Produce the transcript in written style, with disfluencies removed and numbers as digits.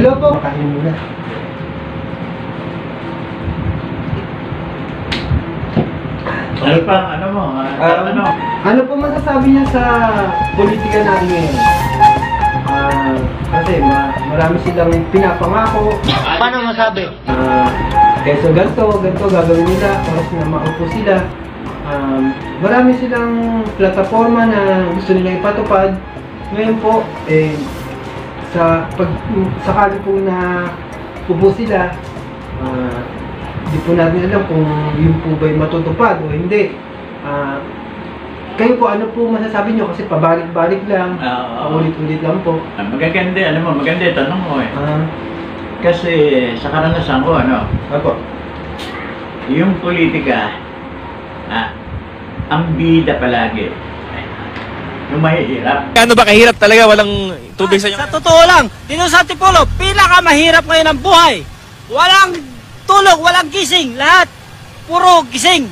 Hello po. Makahin muna. Ano pa? Ano mo? Ano po masasabi niya sa politika natin ngayon? Kasi marami silang pinapangako. Paano masabi? Kaysa ganito gagawin nila oras na maupo sila. Marami silang plataforma na gusto nilang ipatupad. Ngayon po, sakali po na upo sila, hindi po natin alam kung yun po ba'y matutupad o hindi. Kayo po, ano po masasabi nyo? Kasi pabalik-balik lang, ulit-ulit lang po. Magaganda, maganda tanong mo eh. Kasi sa karanasan ko, Ako. yung politika, ang bida palagi, yung mahihirap. Ano ba kahirap talaga? Walang tubig sa inyo? Sa totoo lang, dito sa Antipolo, pinakamahirap ngayon ang buhay. Walang tulog, walang gising, lahat puro gising.